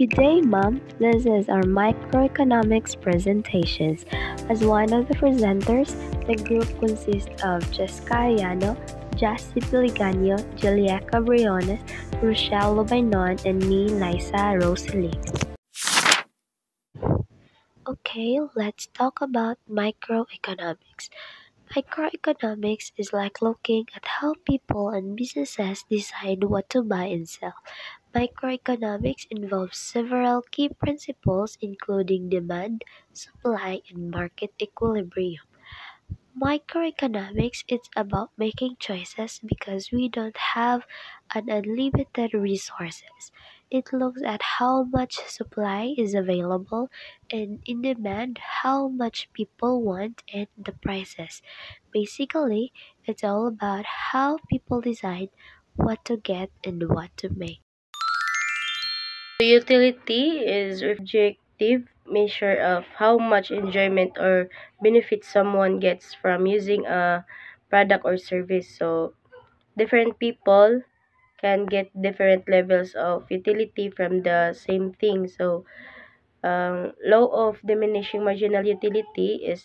Good day, Mom. This is our microeconomics presentations. As one of the presenters, the group consists of Jessica Ayano, Jassy Piliganio, Juliaca Briones, Rochelle Lobainon, and me, Liza Rosalie. Okay, let's talk about microeconomics. Microeconomics is like looking at how people and businesses decide what to buy and sell. Microeconomics involves several key principles including demand, supply, and market equilibrium. Microeconomics is about making choices because we don't have an unlimited resources. It looks at how much supply is available and in demand how much people want and the prices. Basically, it's all about how people decide what to get and what to make. The utility is objective measure of how much enjoyment or benefit someone gets from using a product or service. So different people can get different levels of utility from the same thing. So law of diminishing marginal utility is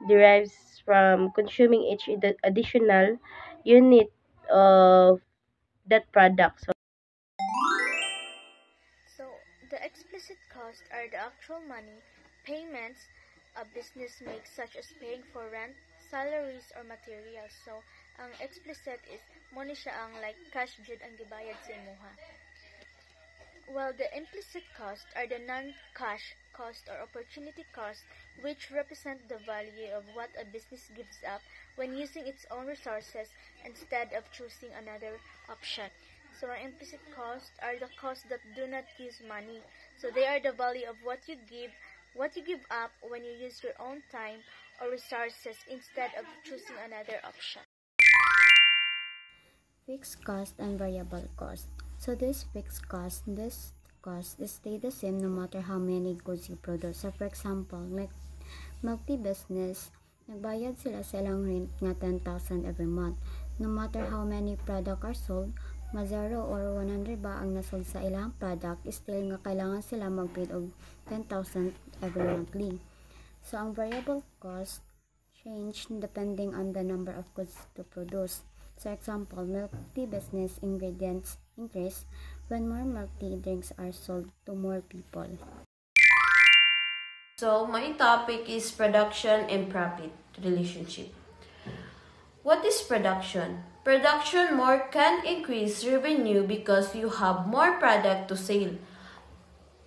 derives from consuming each additional unit of that product. So, the explicit costs are the actual money, payments a business makes such as paying for rent, salaries, or materials. So, ang explicit is money siya ang like cash jud ang gibayad sa imuha. While the implicit costs are the non-cash cost or opportunity cost, which represent the value of what a business gives up when using its own resources instead of choosing another option. So our implicit costs are the costs that do not use money. So they are the value of what you give up when you use your own time or resources instead of choosing another option. Fixed cost and variable cost. So this cost stay the same no matter how many goods you produce. So for example, milk tea business, nagbayad sila sa ilang rent nga 10,000 every month. No matter how many product are sold, ma 0 or 100 ba ang nasold sa ilang product, still nga kailangan sila magpay og 10,000 every monthly. So ang variable cost change depending on the number of goods to produce. For example, milk tea business ingredients increase when more milk tea drinks are sold to more people. So my topic is production and profit relationship. What is production? Production more can increase revenue because you have more product to sell.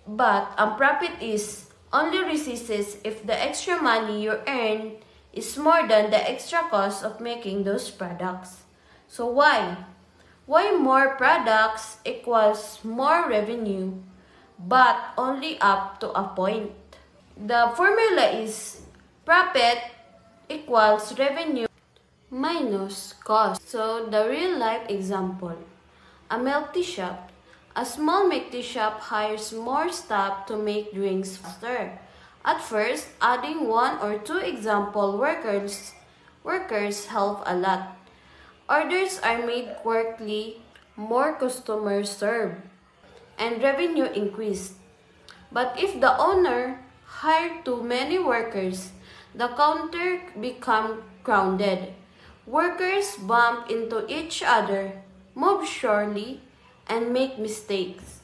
But profit is only resists if the extra money you earn is more than the extra cost of making those products. So why? Why more products equals more revenue, but only up to a point? The formula is profit equals revenue minus cost. So the real life example, a milk tea shop. A small milk tea shop hires more staff to make drinks faster. At first, adding 1 or 2 example workers help a lot. Orders are made quickly, more customers served, and revenue increased. But if the owner hired too many workers, the counter become crowded. Workers bump into each other, move slowly, and make mistakes.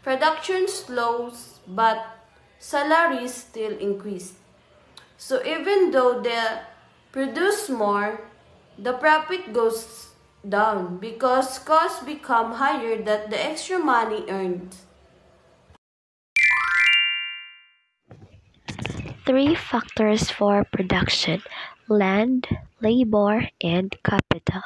Production slows, but salaries still increase. So even though they produce more, the profit goes down because costs become higher than the extra money earned. 3 factors for production: land, labor, and capital.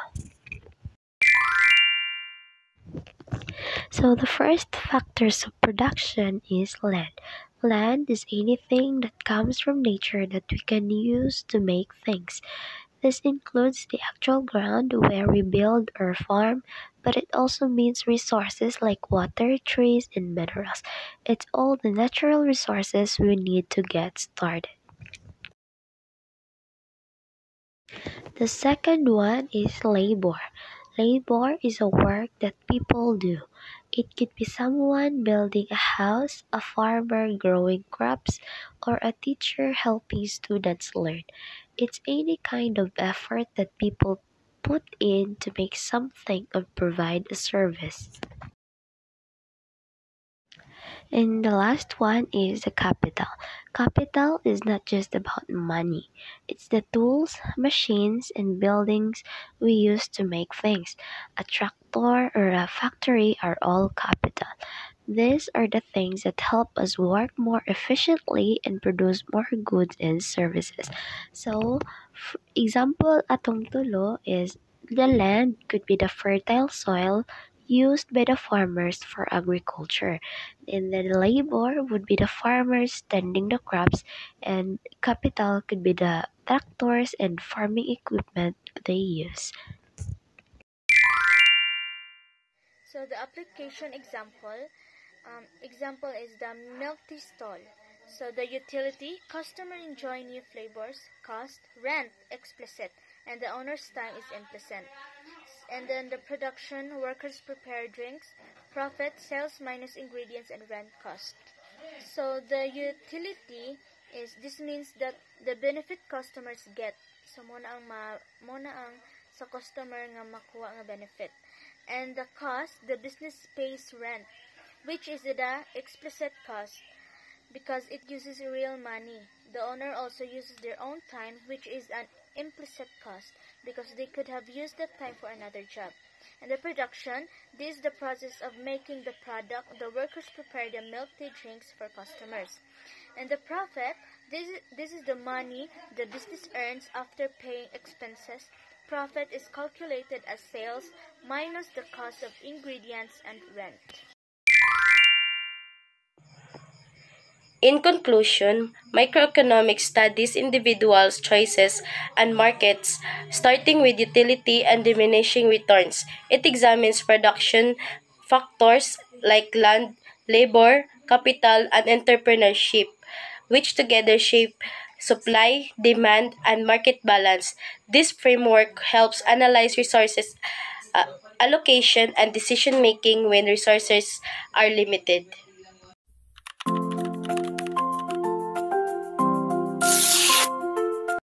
So the first factors of production is land. Land is anything that comes from nature that we can use to make things. This includes the actual ground where we build or farm, but it also means resources like water, trees, and minerals. It's all the natural resources we need to get started. The second one is labor. Labor is a work that people do. It could be someone building a house, a farmer growing crops, or a teacher helping students learn. It's any kind of effort that people put in to make something or provide a service. And the last one is the capital. Capital is not just about money. It's the tools, machines, and buildings we use to make things. A tractor or a factory are all capital. These are the things that help us work more efficiently and produce more goods and services. So, example atong tulo is the land could be the fertile soil used by the farmers for agriculture. And then labor would be the farmers tending the crops, and capital could be the tractors and farming equipment they use. So the application example is the milk tea stall. So the utility, customer enjoy new flavors, cost, rent, explicit, and the owner's time is implicit. And then the production, workers prepare drinks, profit, sales minus ingredients and rent cost. So the utility is, this means that the benefit customers get. So muna ang sa customer nga makuha nga benefit. And the cost, the business pays rent, which is the explicit cost because it uses real money. The owner also uses their own time, which is an implicit cost because they could have used that time for another job. And the production, this is the process of making the product. The workers prepare the milk tea drinks for customers. And the profit, this is the money the business earns after paying expenses. Profit is calculated as sales minus the cost of ingredients and rent. In conclusion, microeconomics studies individuals' choices and markets, starting with utility and diminishing returns. It examines production factors like land, labor, capital, and entrepreneurship, which together shape supply, demand, and market balance. This framework helps analyze resources allocation and decision making when resources are limited.